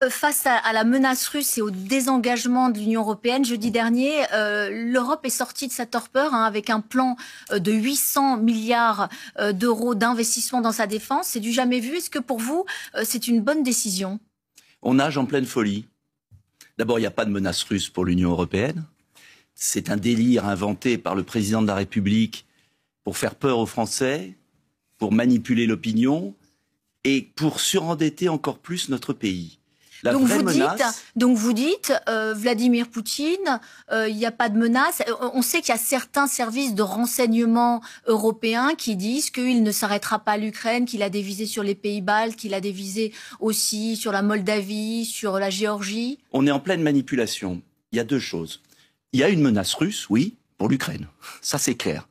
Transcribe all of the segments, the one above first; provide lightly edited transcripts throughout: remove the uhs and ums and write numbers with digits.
Face à la menace russe et au désengagement de l'Union européenne, jeudi dernier, l'Europe est sortie de sa torpeur avec un plan de 800 milliards d'euros d'investissement dans sa défense. C'est du jamais vu. Est-ce que pour vous, c'est une bonne décision? On nage en pleine folie. D'abord, il n'y a pas de menace russe pour l'Union européenne. C'est un délire inventé par le président de la République pour faire peur aux Français, pour manipuler l'opinion et pour surendetter encore plus notre pays. Donc vous dites, Vladimir Poutine, il n'y a pas de menace. On sait qu'il y a certains services de renseignement européens qui disent qu'il ne s'arrêtera pas à l'Ukraine, qu'il a des visées sur les pays baltes, qu'il a des visées aussi sur la Moldavie, sur la Géorgie. On est en pleine manipulation. Il y a deux choses. Il y a une menace russe, oui, pour l'Ukraine. Ça, c'est clair.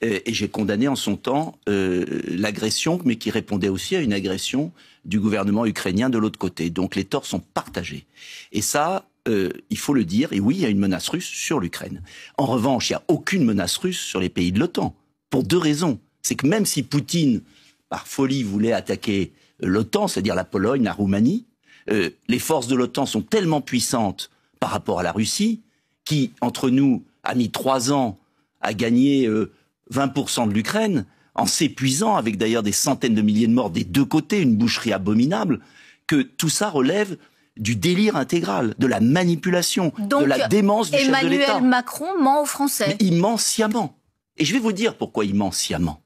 Et j'ai condamné en son temps l'agression, mais qui répondait aussi à une agression du gouvernement ukrainien de l'autre côté. Donc les torts sont partagés. Et ça, il faut le dire, et oui, il y a une menace russe sur l'Ukraine. En revanche, il n'y a aucune menace russe sur les pays de l'OTAN, pour deux raisons. C'est que même si Poutine, par folie, voulait attaquer l'OTAN, c'est-à-dire la Pologne, la Roumanie, les forces de l'OTAN sont tellement puissantes par rapport à la Russie, qui, entre nous, a mis 3 ans à gagner 20% de l'Ukraine, en s'épuisant, avec d'ailleurs des centaines de milliers de morts des deux côtés, une boucherie abominable, que tout ça relève du délire intégral, de la manipulation, de la démence du chef de l'État. Emmanuel Macron ment aux Français. Mais il ment sciemment. Et je vais vous dire pourquoi il ment sciemment.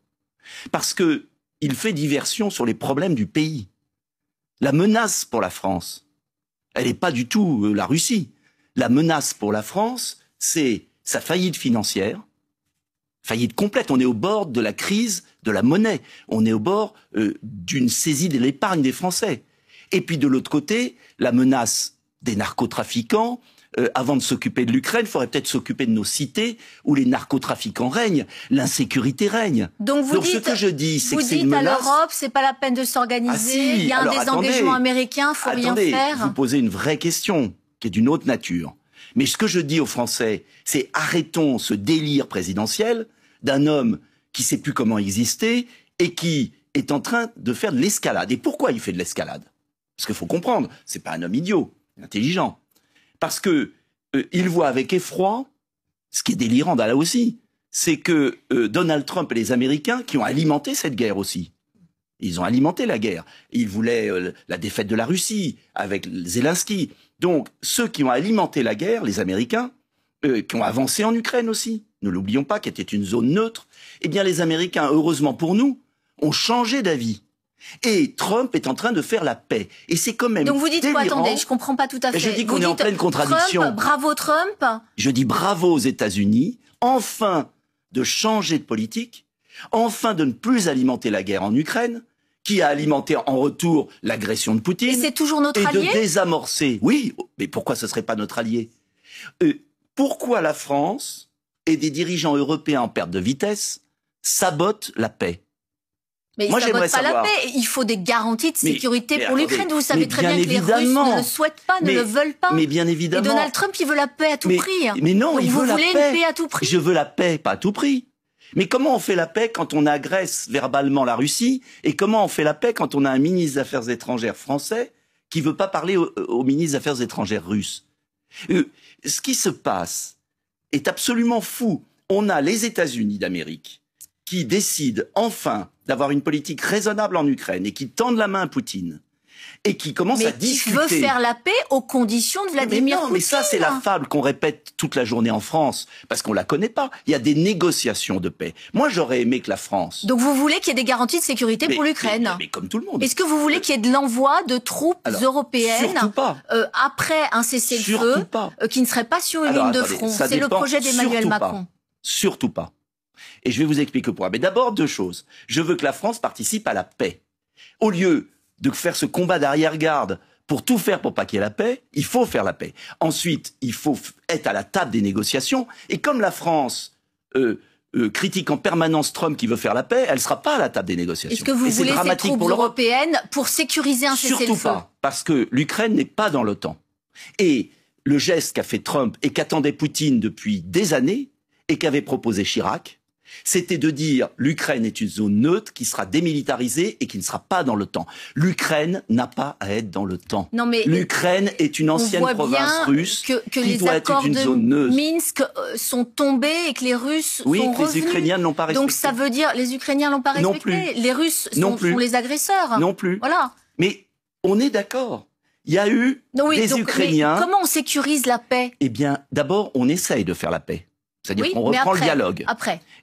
Parce que il fait diversion sur les problèmes du pays. La menace pour la France, elle n'est pas du tout la Russie. La menace pour la France, c'est sa faillite financière, faillite complète. On est au bord de la crise de la monnaie. On est au bord d'une saisie de l'épargne des Français. Et puis de l'autre côté, la menace des narcotrafiquants. Avant de s'occuper de l'Ukraine, il faudrait peut-être s'occuper de nos cités où les narcotrafiquants règnent, l'insécurité règne. Donc ce que je dis, c'est que c'est une menace. Vous dites à l'Europe, c'est pas la peine de s'organiser. Ah si, il y a un désengagement américain, faut rien faire. Vous posez une vraie question qui est d'une autre nature. Mais ce que je dis aux Français, c'est arrêtons ce délire présidentiel d'un homme qui ne sait plus comment exister et qui est en train de faire de l'escalade. Et pourquoi il fait de l'escalade? Parce qu'il faut comprendre, c'est pas un homme idiot, intelligent. Parce que il voit avec effroi, ce qui est délirant là aussi, c'est que Donald Trump et les Américains qui ont alimenté cette guerre aussi. Ils ont alimenté la guerre. Ils voulaient la défaite de la Russie avec Zelensky. Donc, ceux qui ont alimenté la guerre, les Américains, qui ont avancé en Ukraine aussi, ne l'oublions pas, qui était une zone neutre, eh bien les Américains, heureusement pour nous, ont changé d'avis. Et Trump est en train de faire la paix. Et c'est quand même Donc vous dites délirant. quoi? Attendez, je comprends pas tout à fait. Je dis qu'on est en pleine contradiction. Trump, bravo Trump. Je dis bravo aux États-Unis, enfin de changer de politique, enfin de ne plus alimenter la guerre en Ukraine, qui a alimenté en retour l'agression de Poutine. Et c'est toujours notre allié? Et de désamorcer. Oui, mais pourquoi ce serait pas notre allié? Pourquoi la France et des dirigeants européens en perte de vitesse sabotent la paix? Mais ils ne sabotent pas la paix. Il faut des garanties de sécurité pour l'Ukraine. Vous savez très bien que les Russes ne le souhaitent pas, ne le veulent pas. Mais bien évidemment. Et Donald Trump, il veut la paix à tout prix. Mais non, il veut la paix. Vous voulez une paix à tout prix? Je veux la paix, pas à tout prix. Mais comment on fait la paix quand on agresse verbalement la Russie? Et comment on fait la paix quand on a un ministre des Affaires étrangères français qui veut pas parler au ministre des Affaires étrangères russe? Ce qui se passe est absolument fou. On a les États-Unis d'Amérique qui décident enfin d'avoir une politique raisonnable en Ukraine et qui tendent la main à Poutine et qui commencent à discuter. Mais qui veut faire la paix aux conditions de Vladimir Poutine. Mais ça, c'est la fable qu'on répète toute la journée en France, parce qu'on la connaît pas. Il y a des négociations de paix. Moi, j'aurais aimé que la France... Donc vous voulez qu'il y ait des garanties de sécurité pour l'Ukraine? Mais comme tout le monde. Est-ce que vous voulez qu'il y ait de l'envoi de troupes européennes après un cessez-le-feu qui ne serait pas sur une ligne de front? C'est le projet d'Emmanuel Macron. Surtout pas. Et je vais vous expliquer pourquoi. Mais d'abord, deux choses. Je veux que la France participe à la paix. Au lieu de faire ce combat d'arrière-garde pour tout faire pour pas qu'il y ait la paix, il faut faire la paix. Ensuite, il faut être à la table des négociations. Et comme la France critique en permanence Trump qui veut faire la paix, elle sera pas à la table des négociations. Est-ce que vous voulez ces troupes européennes pour sécuriser un cessez-le-feu? Surtout pas, parce que l'Ukraine n'est pas dans l'OTAN. Et le geste qu'a fait Trump et qu'attendait Poutine depuis des années et qu'avait proposé Chirac, C'était de dire l'Ukraine est une zone neutre qui sera démilitarisée et qui ne sera pas dans l'OTAN. L'Ukraine n'a pas à être dans l'OTAN. L'Ukraine est une ancienne province russe qui doit être une zone neutre. Minsk sont tombés et que les Russes sont revenus. Oui, les Ukrainiens ne l'ont pas respecté. Donc ça veut dire les Ukrainiens ne l'ont pas respecté. Non plus. Les Russes sont les agresseurs. Non plus. Voilà. Mais on est d'accord. Il y a eu des Ukrainiens. Mais comment on sécurise la paix? Eh bien, d'abord, on essaye de faire la paix. C'est-à-dire qu'on reprend le dialogue.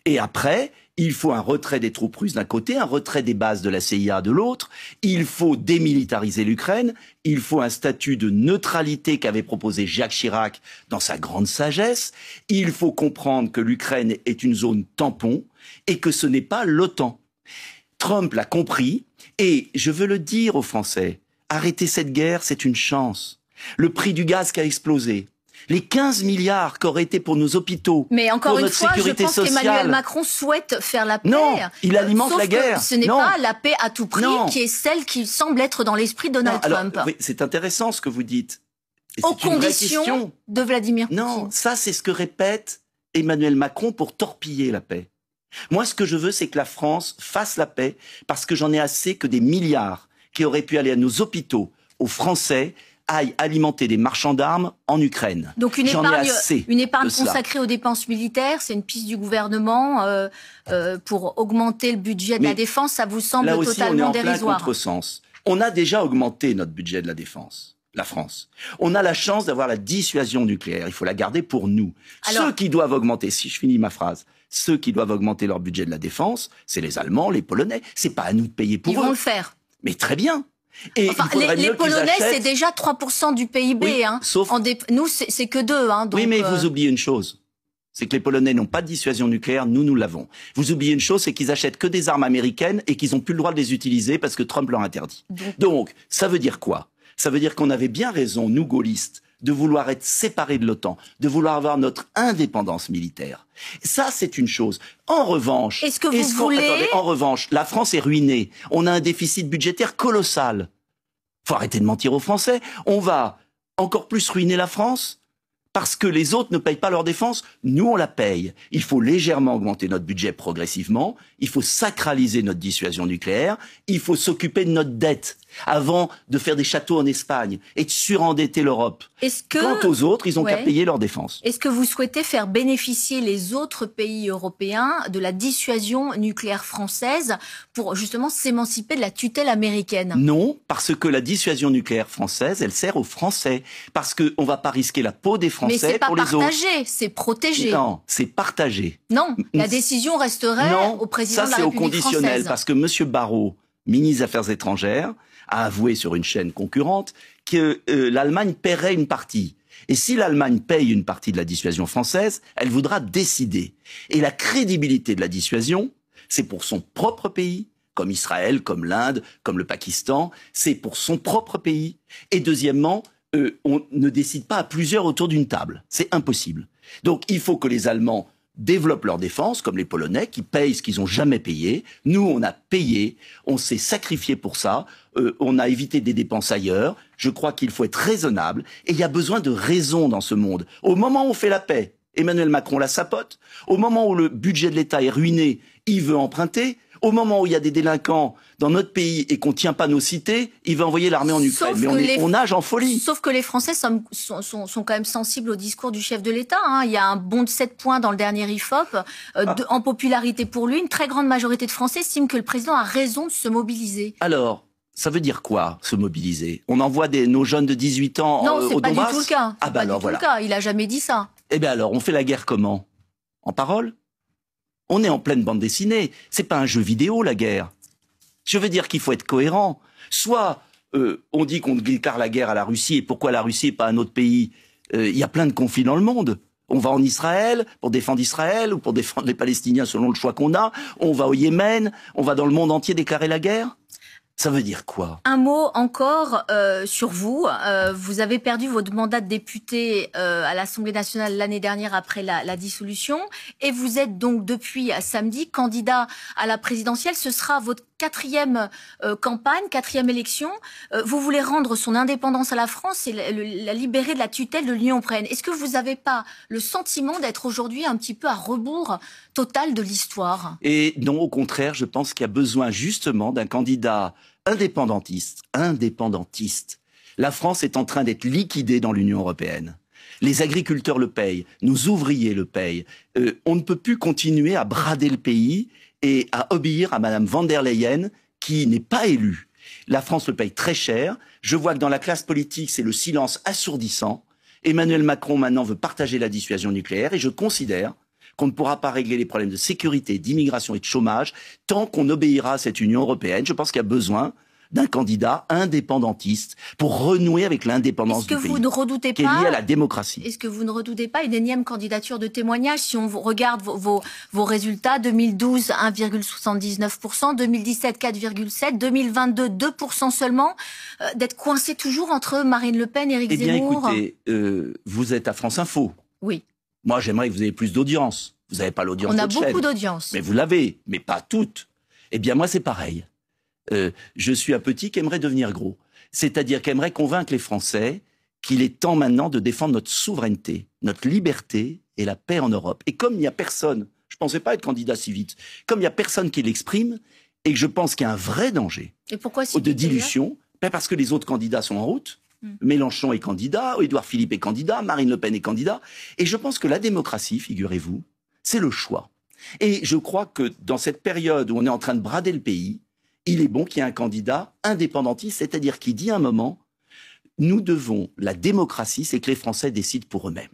Et après, il faut un retrait des troupes russes d'un côté, un retrait des bases de la CIA de l'autre. Il faut démilitariser l'Ukraine. Il faut un statut de neutralité qu'avait proposé Jacques Chirac dans sa grande sagesse. Il faut comprendre que l'Ukraine est une zone tampon et que ce n'est pas l'OTAN. Trump l'a compris et je veux le dire aux Français, arrêter cette guerre, c'est une chance. Le prix du gaz qui a explosé. Les 15 milliards qu'auraient été pour nos hôpitaux, mais encore pour une notre fois, sécurité je pense sociale. qu'Emmanuel Macron souhaite faire la paix. Non, il alimente la guerre. Ce n'est pas la paix à tout prix qui est celle qui semble être dans l'esprit de Donald Trump. Oui, c'est intéressant ce que vous dites. Aux conditions de Vladimir Poutine. Non, ça c'est ce que répète Emmanuel Macron pour torpiller la paix. Moi, ce que je veux, c'est que la France fasse la paix, parce que j'en ai assez que des milliards qui auraient pu aller à nos hôpitaux, aux Français, aillent alimenter des marchands d'armes en Ukraine. Donc une épargne consacrée aux dépenses militaires, c'est une piste du gouvernement pour augmenter le budget de la défense, ça vous semble totalement dérisoire? Là aussi, on est en plein contresens. On a déjà augmenté notre budget de la défense, la France. On a la chance d'avoir la dissuasion nucléaire, il faut la garder pour nous. Ceux qui doivent augmenter, si je finis ma phrase, ceux qui doivent augmenter leur budget de la défense, c'est les Allemands, les Polonais, c'est pas à nous de payer pour eux. Ils vont le faire. Mais très bien. Et les Polonais, c'est déjà 3% du PIB. Oui, sauf... Nous, c'est que 2. Donc, oui, mais vous oubliez une chose. C'est que les Polonais n'ont pas de dissuasion nucléaire, nous l'avons. Vous oubliez une chose, c'est qu'ils achètent que des armes américaines et qu'ils n'ont plus le droit de les utiliser parce que Trump leur interdit. Donc, ça veut dire quoi? Ça veut dire qu'on avait bien raison, nous gaullistes, de vouloir être séparés de l'OTAN, de vouloir avoir notre indépendance militaire. Ça, c'est une chose. En revanche, en revanche, la France est ruinée. On a un déficit budgétaire colossal. Faut arrêter de mentir aux Français. On va encore plus ruiner la France parce que les autres ne payent pas leur défense. Nous, on la paye. Il faut légèrement augmenter notre budget progressivement. Il faut sacraliser notre dissuasion nucléaire. Il faut s'occuper de notre dette avant de faire des châteaux en Espagne et de surendetter l'Europe. Quant aux autres, ils ont qu'à payer leur défense. Est-ce que vous souhaitez faire bénéficier les autres pays européens de la dissuasion nucléaire française pour justement s'émanciper de la tutelle américaine? Non, parce que la dissuasion nucléaire française, elle sert aux Français. Parce qu'on ne va pas risquer la peau des Français pour les autres. Mais c'est pas partagé, c'est protégé. Non, c'est partagé. Non, la décision resterait au président de la République française. Ça, c'est au conditionnel, parce que M. Barrot, ministre des Affaires étrangères, a avoué sur une chaîne concurrente que l'Allemagne paierait une partie. Et si l'Allemagne paye une partie de la dissuasion française, elle voudra décider. Et la crédibilité de la dissuasion, c'est pour son propre pays, comme Israël, comme l'Inde, comme le Pakistan, c'est pour son propre pays. Et deuxièmement, on ne décide pas à plusieurs autour d'une table. C'est impossible. Donc il faut que les Allemands développent leur défense, comme les Polonais, qui payent ce qu'ils n'ont jamais payé. Nous, on a payé, on s'est sacrifié pour ça, on a évité des dépenses ailleurs. Je crois qu'il faut être raisonnable, et il y a besoin de raison dans ce monde. Au moment où on fait la paix, Emmanuel Macron la sapote. Au moment où le budget de l'État est ruiné, il veut emprunter. Au moment où il y a des délinquants dans notre pays et qu'on ne tient pas nos cités, il va envoyer l'armée en Ukraine. Mais on nage en folie. Sauf que les Français sont quand même sensibles au discours du chef de l'État. Il y a un bond de 7 points dans le dernier IFOP en popularité pour lui. Une très grande majorité de Français estiment que le président a raison de se mobiliser. Alors, ça veut dire quoi, se mobiliser? On envoie nos jeunes de 18 ans au Donbass? Non, c'est pas du tout le cas. Ah bah alors voilà. Il a jamais dit ça. Eh bien alors, on fait la guerre comment? En parole? On est en pleine bande dessinée. C'est pas un jeu vidéo, la guerre. Je veux dire qu'il faut être cohérent. Soit on dit qu'on déclare la guerre à la Russie, et pourquoi la Russie et pas un autre pays? Il y a plein de conflits dans le monde. On va en Israël pour défendre Israël ou pour défendre les Palestiniens selon le choix qu'on a. On va au Yémen. On va dans le monde entier déclarer la guerre. Ça veut dire quoi? Un mot encore sur vous. Vous avez perdu votre mandat de député à l'Assemblée nationale l'année dernière après la dissolution. Et vous êtes donc depuis samedi candidat à la présidentielle. Ce sera votre quatrième campagne, quatrième élection. Vous voulez rendre son indépendance à la France et la libérer de la tutelle de l'Union européenne. Est-ce que vous n'avez pas le sentiment d'être aujourd'hui un petit peu à rebours total de l'histoire? Et non, au contraire, je pense qu'il y a besoin justement d'un candidat indépendantiste. La France est en train d'être liquidée dans l'Union européenne. Les agriculteurs le payent, nos ouvriers le payent. On ne peut plus continuer à brader le pays et à obéir à Madame von der Leyen, qui n'est pas élue. La France le paye très cher. Je vois que dans la classe politique, c'est le silence assourdissant. Emmanuel Macron, maintenant, veut partager la dissuasion nucléaire et je considère qu'on ne pourra pas régler les problèmes de sécurité, d'immigration et de chômage tant qu'on obéira à cette Union européenne. Je pense qu'il y a besoin d'un candidat indépendantiste pour renouer avec l'indépendance du pays. Est-ce que vous ne redoutez pas, qui est liée à la démocratie. Est-ce que vous ne redoutez pas une énième candidature de témoignage? Si on regarde vos résultats, 2012, 1,79%, 2017, 4,7%, 2022, 2% seulement, d'être coincé toujours entre Marine Le Pen et Éric Zemmour? Eh bien, écoutez, vous êtes à France Info. Oui. Moi, j'aimerais que vous ayez plus d'audience. Vous n'avez pas l'audience de votre chaîne. On a beaucoup d'audience. Mais vous l'avez, mais pas toutes. Eh bien, moi, c'est pareil. Je suis un petit qui aimerait devenir gros. C'est-à-dire qui aimerait convaincre les Français qu'il est temps maintenant de défendre notre souveraineté, notre liberté et la paix en Europe. Et comme il n'y a personne, je ne pensais pas être candidat si vite, comme il n'y a personne qui l'exprime, et que je pense qu'il y a un vrai danger de dilution, parce que les autres candidats sont en route. Mélenchon est candidat, Édouard Philippe est candidat, Marine Le Pen est candidat. Et je pense que la démocratie, figurez-vous, c'est le choix. Et je crois que dans cette période où on est en train de brader le pays, il est bon qu'il y ait un candidat indépendantiste, c'est-à-dire qui dit à un moment, nous devons, la démocratie, c'est que les Français décident pour eux-mêmes.